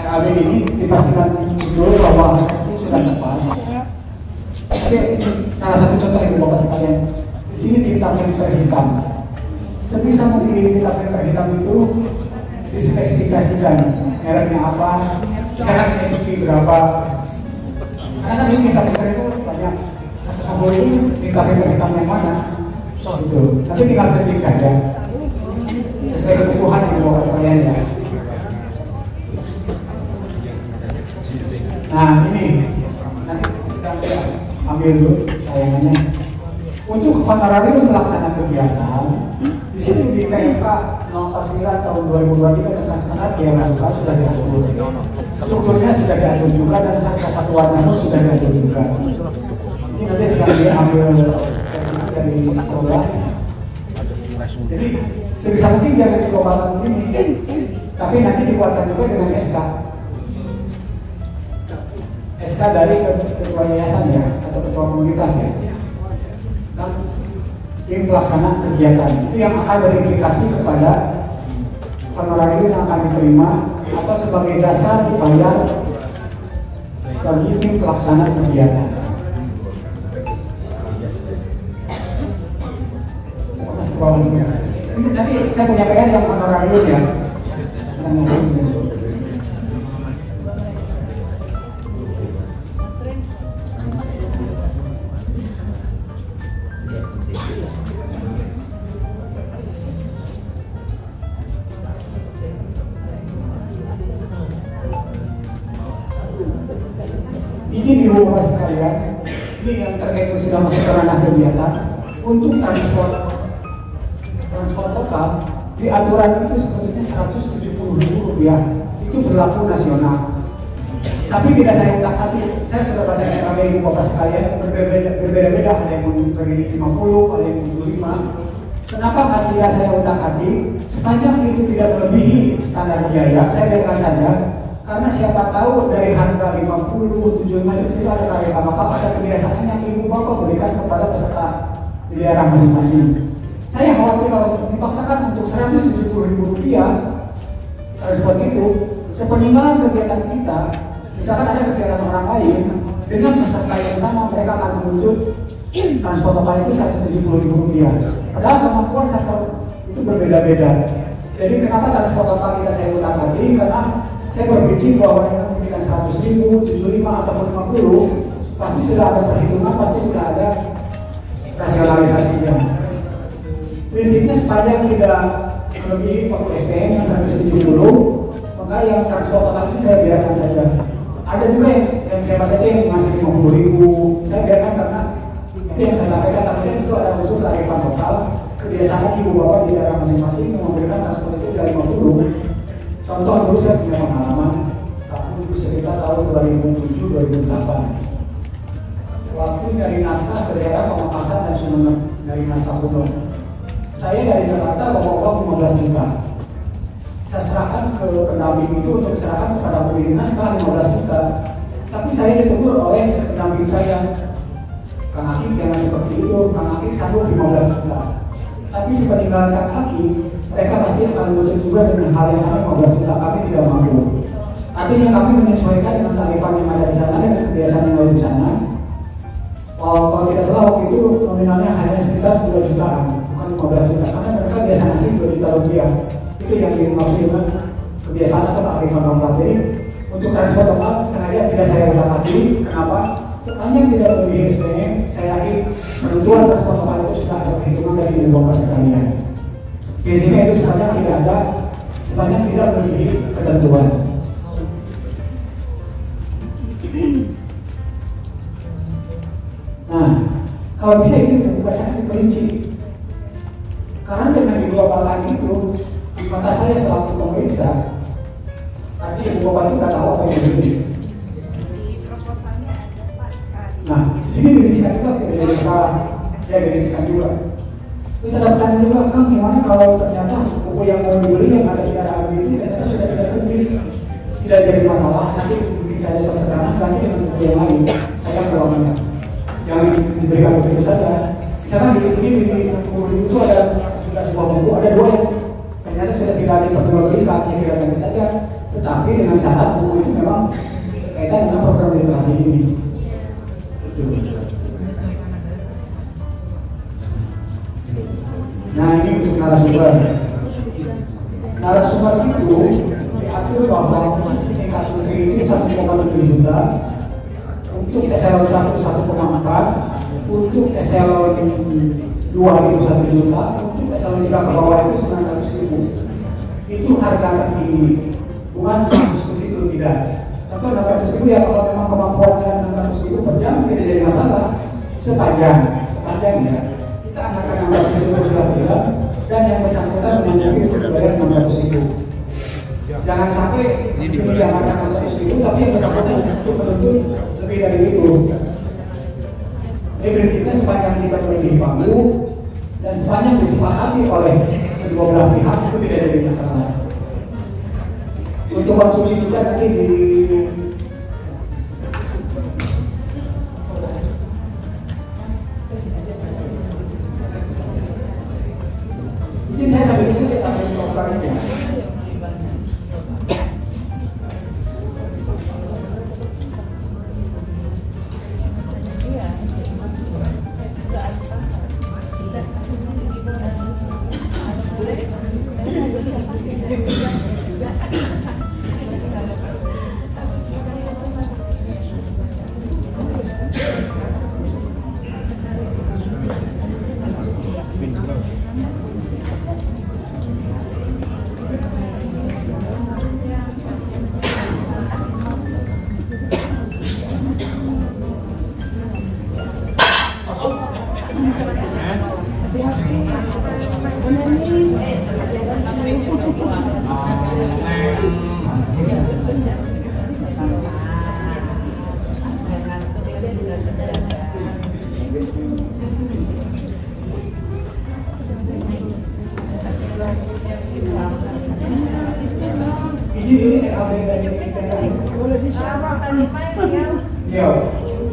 RAB ini dipastikan dulu bahwa itu sudah tepat. Tapi salah satu contoh Ibu Bapak sekalian, di sini tinta printer hitam. Sebisa mungkin tinta printer hitam itu dispesifikasikan mereknya apa, misalkan HP berapa. Karena kan ini tinta printer itu banyak, 150 itu tinta printer hitam yang mana, gitu. Tapi tinggal searching saja sesuai kebutuhan Ibu Bapak sekalian ya. Nah ini nanti sedang ambil dulu tayangannya. Untuk honorarium pelaksana kegiatan, di sini di PMK 049 tahun 2023 tentang standar biaya masukan sudah diatur. Strukturnya sudah diatur juga dan harga satuannya pun sudah diatur juga. Ini nanti sedang diambil revisi dari sekolah. Jadi sebisa mungkin jangan dikobalkan begini, tapi nanti dikuatkan juga dengan SK dari ketua yayasan ya, atau ketua komunitas ya. Dan tim pelaksana kegiatan itu yang akan berimplikasi kepada honorarium yang akan diterima atau sebagai dasar dibayar bagi tim pelaksana kegiatan. Masuk ke bawah dulu. Ini nanti saya punya PR yang honorarium ya. Izin Ibu Bapak sekalian, ini yang terkait sudah masuk ke ranah kegiatan. Untuk transport total di aturan itu sebetulnya Rp170.000 itu berlaku nasional. Tapi tidak saya utak-atik, saya sudah baca RAB Ibu Bapak sekalian berbeda-beda, ada yang memberi 50, ada yang 75. Kenapa tidak saya utak-atik? Sepanjang itu tidak melebihi standar biaya, saya berikan saja. Karena siapa tahu dari harga 50, 75 itu ada karya maka ada kebiasaan yang Ibu Bapak berikan kepada peserta di daerah masing-masing. Saya khawatir kalau dipaksakan untuk Rp170.000 transport itu, sepeninggalan kegiatan kita, misalkan ada kegiatan orang lain dengan peserta yang sama, mereka akan menuntut transport total itu Rp170.000. Padahal kemampuan sektor itu berbeda-beda. Jadi kenapa transport total kita saya utak-atik? Karena saya berpikir bahwa yang memberikan 100.000, 75 ataupun 50 pasti sudah ada perhitungan, pasti sudah ada rasionalisasinya. Prinsipnya sepanjang tidak melebihi waktu SPM yang 170, maka yang transport total ini saya biarkan saja. Ada juga yang saya baca yang masih 50.000, saya biarkan karena itu yang saya sampaikan tadi itu ada unsur kearifan lokal, kebiasaan Ibu Bapak di daerah masing-masing yang memberikan transport itu dari 50. Contoh dulu saya punya pengalaman, aku sekitar tahun 2007-2008. Waktu dari naskah ke daerah Pamekasan dan Sumeneb dari naskah kuno. Saya dari Jakarta bawa uang 15 juta. Saya serahkan ke pendamping itu untuk serahkan kepada pemilik naskah 15 juta. Tapi saya ditegur oleh pendamping saya, Kang Hakim jangan seperti itu, Kang Hakim sanggup 15 juta. Tapi sepeninggalan Kang Hakim, mereka pasti akan menuntut juga dengan hal yang sama 15 juta, kami tidak mampu. Artinya kami menyesuaikan dengan tarifan yang ada di sana dan kebiasaan yang ada di sana. Kalau tidak salah waktu itu nominalnya hanya sekitar 2 jutaan, bukan 15 juta, karena mereka biasa ngasih 2 juta rupiah. Itu yang dimaksud dengan kebiasaan atau kearifan lokal. Jadi untuk transport lokal sengaja tidak saya utak-atik. Kenapa? Sepanjang tidak lebih SPM, saya yakin penentuan transport lokal itu sudah ada perhitungan dari Ibu Bapak sekalian. Biasanya itu sepanjang tidak melebihi ketentuan. Nah, kalau bisa ini bacaan diperinci. Karena dengan diglobalkan itu, di mata saya selaku pemeriksa, artinya Ibu Bapak itu nggak tahu apa yang begini. Nah, di sini dirincikan juga tidak ada masalah, ya dirincikan juga. Terus ada pertanyaan juga, Kang, gimana kalau ternyata buku yang mau dibeli yang ada di RAB itu ternyata sudah tidak terbit, tidak jadi masalah, nanti bikin saja suatu keterangan ganti dengan buku yang lain, saya keuangannya. Jangan diberikan begitu saja. Misalkan di sini di buku itu ada sebuah buku, ada 2 yang ternyata sudah tidak diperjualbelikan, ya kita ganti saja. Tetapi dengan syarat buku itu memang kaitan dengan program literasi ini. Nah ini untuk narasumber. Narasumber itu diatur bahwa tingkat putri itu 1,7 juta, untuk eselon 1 1,4, untuk eselon 2 itu 1 juta, untuk eselon 3 ke bawah itu 900.000. Itu harga tertinggi, bukan 100.000 tidak. Contoh 600.000 ya kalau memang kemampuannya 600.000 per jam tidak jadi masalah, sepanjang ya kita anggarkan 600.000 per bulan dan yang bersangkutan menanggung untuk bayar 600.000. Jangan sampai sini dianggarkan 600.000 tapi yang bersangkutan untuk menuntut lebih dari itu. Ini prinsipnya sepanjang kita berdiri panggung dan sepanjang disepakati oleh kedua belah pihak itu tidak jadi masalah. Untuk konsumsi juga nanti di izin saya sampai dulu ya sampai program ini.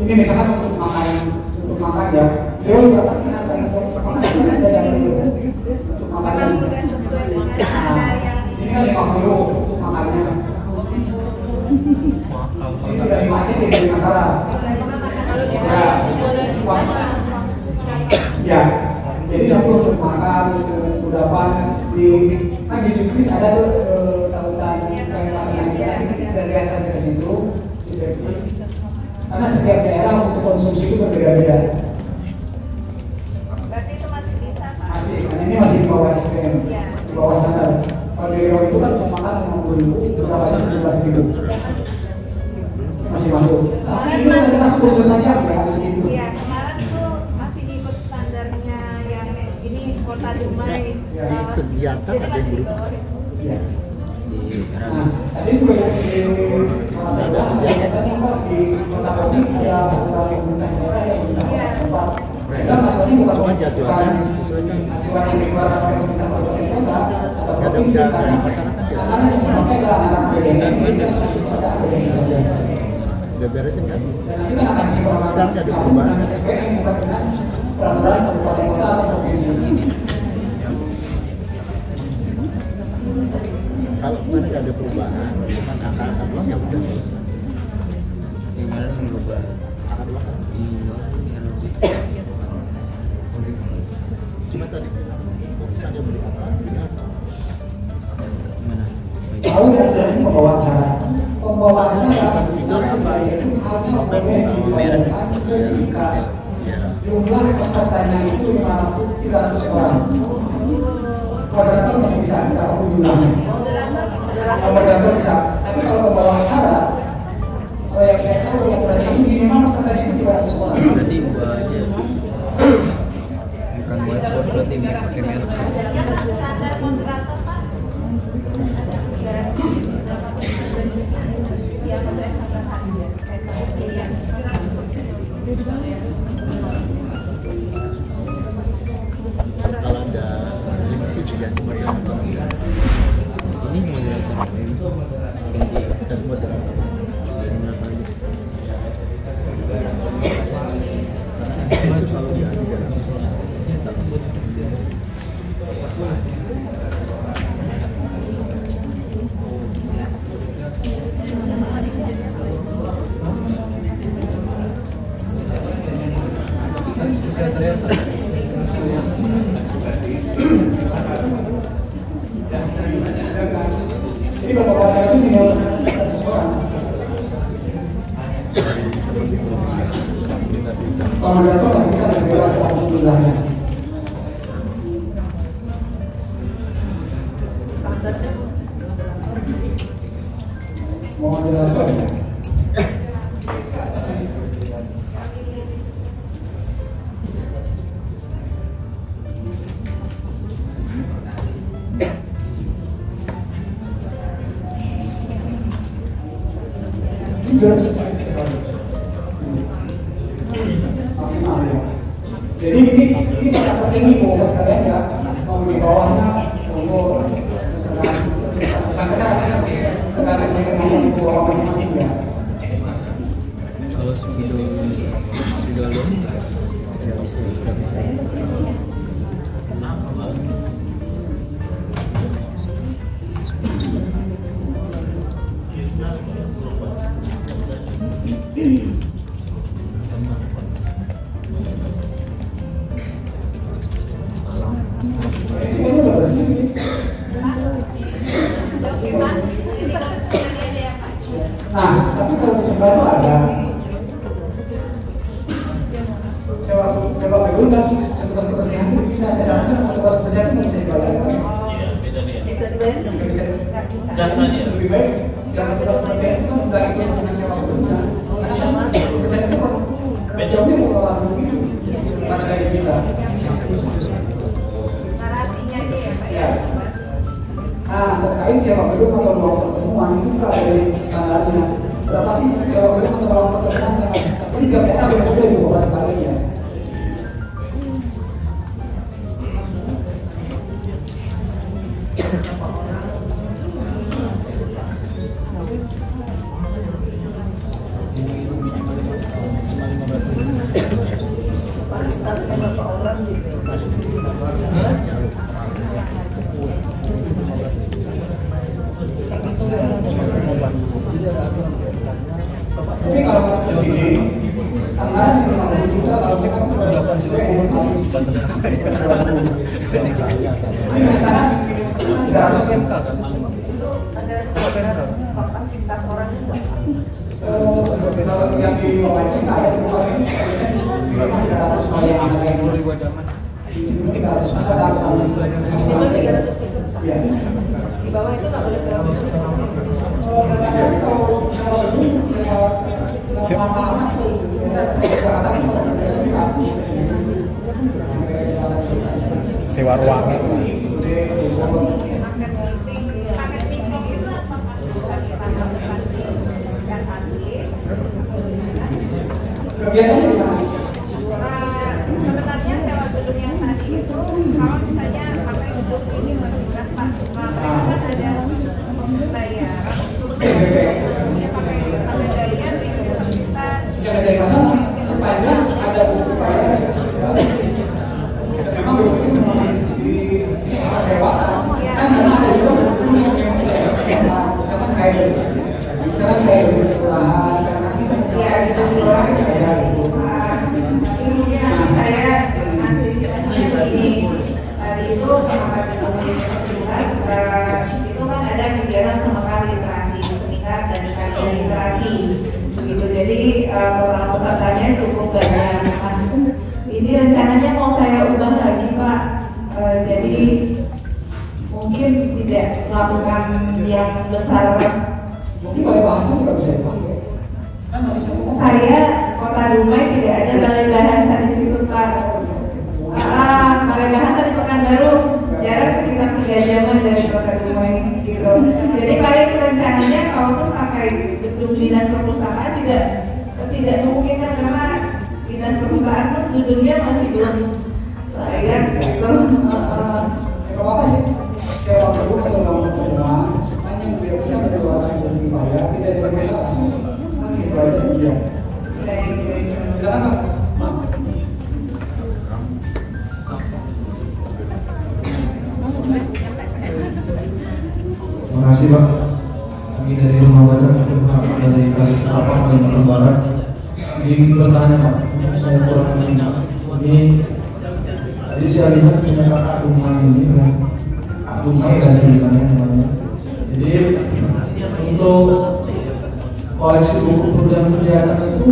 Ini misalkan untuk makan ya, dia berapa sih harga satu untuk makan? Ada yang untuk makan. Sini kan 50 untuk makannya. Sini udah 5 aja tidak ada masalah. Ya, jadi nanti untuk makan, kudapan di kan di Juknis ada tuh tautan kayak makanan kita lihat saja ke situ di safety. Karena setiap daerah untuk konsumsi itu berbeda-beda. Berarti itu masih bisa, Pak? Masih, karena ini masih di bawah SPM, ya. Di bawah standar. Kalau di Riau itu kan untuk makan 50.000, berapa 17.000. Masih masuk. Tapi ini masih masuk unsur macam ya, begitu. Iya, kemarin tuh masih ikut standarnya yang ini Kota Dumai. Ya, kegiatan ada yang berubah. Iya. Nah, tadi juga yang di Masada, katanya Pak di Kota Kopi ada pemerintah daerah yang minta tempat. Sedang acuannya bukan acuan yang dikeluarkan oleh pemerintah kabupaten kota atau provinsi karena anak-anak yang dipakai adalah anak-anak PDN, jadi harus pada PDN saja. Udah beresin kan? Dan nanti kan akan sinkronkan dengan SPM bukan dengan peraturan kabupaten kota atau provinsi. Kalau kemarin nggak ada perubahan, cuma angka-angka doang yang udah selesai. Gimana sih berubah? Angka doang kan? Cuma tadi misalnya beli apa? Gimana? Tahu nggak sih pembawa acara? Pembawa acara itu harus memperhatikan ketika jumlah pesertanya itu 300 orang. Moderator masih bisa, apapun jumlahnya. Moderator bisa, tapi kalau pembawa acara, kalau yang saya tahu yang aturannya itu minimal pesertanya itu 300 orang. Berarti gua aja. Bukan whiteboard, berarti ini pakai merek. Standar moderator, Pak. Iya, saya standar HIS. Kalau ada sih diganti moderator. Ini moderator apa ini? Ganti Dan moderator. moderator aja. Itu kalau dia 300 orang. Jadi bapak baca itu tinggal 100 orang. Kalau moderator masih bisa segera waktu jumlahnya. Moderator ya. Maksimal ya. Jadi ini batas tertinggi Bapak sekalian ya. Mau di bawahnya umur tergantung dengan di bawah masing-masing ya. Kalau sudah belum ya bisa. Ini udah bersih sih. Nah, tapi kalau di sebelah itu ada sewa gedung dan petugas kebersihan itu bisa saya sarankan petugas kebersihan itu bisa dibayar. Bisa dibayar? Nggak bisa. Jasanya. Lebih baik yang petugas kebersihan itu kan nggak ikut dengan sewa gedung. Karena kan kebersihan itu kan jauhnya mau langsung gitu. Karena kayak bisa. Narasinya itu ya Pak Ya. ya? Nah, terkait sewa gedung atau ruang pertemuan itu kan ada standarnya. Berapa sih sewa gedung atau ruang pertemuan? Tapi nggak enak berbeda di bawah sekali ya. Tapi kalau masuk ke sini, anggaran cuma 50 juta, kalau cepat itu udah dapat sesuai umur habis. Ini misalnya 300 ya. Ada kapasitas orang juga. Kalau yang di bawah itu ada semua ini, biasanya 300 kalau yang ada yang 300 masa datang. Itu 300 peso. Ya. Di bawah itu nggak boleh sewa gedung. Sewa ruangan. Kegiatannya gimana? Sebenarnya sewa gedung yang tadi itu kalau misalnya pakai gedung ini fasilitas Pak, kan ada bayar untuk pakai daya di universitas. Jangan jadi masalah sepanjang ada bukti bayar. Memang bukti itu memang di sewa. Kan karena ada juga bukti yang memang tidak sewa. Misalkan kayak perusahaan karena kita Ya, itu di luar saya. Mungkin nanti saya antisipasinya begini. Tadi itu kenapa kita punya universitas, itu kan ada kegiatan semekan literasi, seminar dan kajian literasi. Begitu. Jadi total pesertanya cukup banyak. Nah, ini rencananya mau saya ubah lagi Pak. Jadi mungkin tidak melakukan yang besar. mungkin balai bahasa juga bisa dipakai. Kan masih semua. Saya Kota Dumai tidak ada balai bahasa di situ Pak. Balai bahasa di Pekanbaru jarak sekitar 3 jaman dari Kota Dumai gitu. Jadi paling rencananya kalaupun pakai gedung dinas perpustakaan juga tidak memungkinkan karena dinas perpustakaan pun gedungnya masih belum layak gitu. Gak apa-apa sih. Sewa gedung atau ruang pertemuan sepanjang dia bisa mengeluarkan dan dibayar tidak ada masalah. Itu aja sih ya. Silakan Pak. Maaf. Terima kasih Pak. Kami dari Rumah Baca Perpustakaan dari Kalimantan Barat. izin bertanya Pak, saya kurang mendengar. Ini tadi saya lihat punya kakak Dumai ini kan, Kak Dumai lah ceritanya namanya. Jadi untuk koleksi buku perjalanan itu,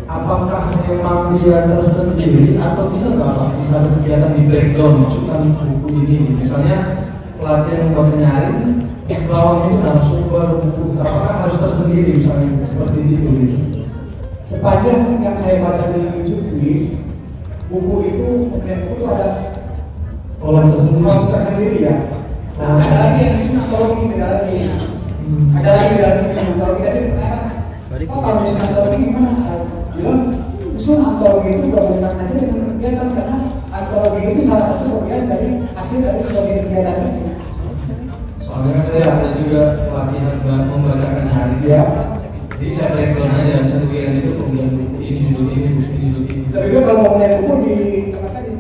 apakah memang dia tersendiri atau bisa nggak Pak? Bisa ada kegiatan di breakdown, masukkan buku ini, misalnya pelatihan membuat nyaring, di bawahnya itu narasumber buku, apakah harus tersendiri misalnya seperti itu gitu? Sepanjang yang saya baca di juknis, buku itu ada Kolom tersendiri. kolom tersendiri ya. Nah, ada lagi yang nulis antologi di dalamnya. Ada lagi di dalamnya nulis antologi. Tapi ternyata, oh kalau nulis antologi gimana? Saya bilang, usul antologi itu gabungkan saja dengan kegiatan karena antologi itu salah satu bagian dari hasil dari kegiatan itu. Soalnya saya ada juga pelatihan membacakan hari Ya. jadi saya breakdown aja, saya kegiatan itu kemudian buku ini judul ini, buku ini judul ini. Lebih baik kalau mau mulai buku di tempatkan di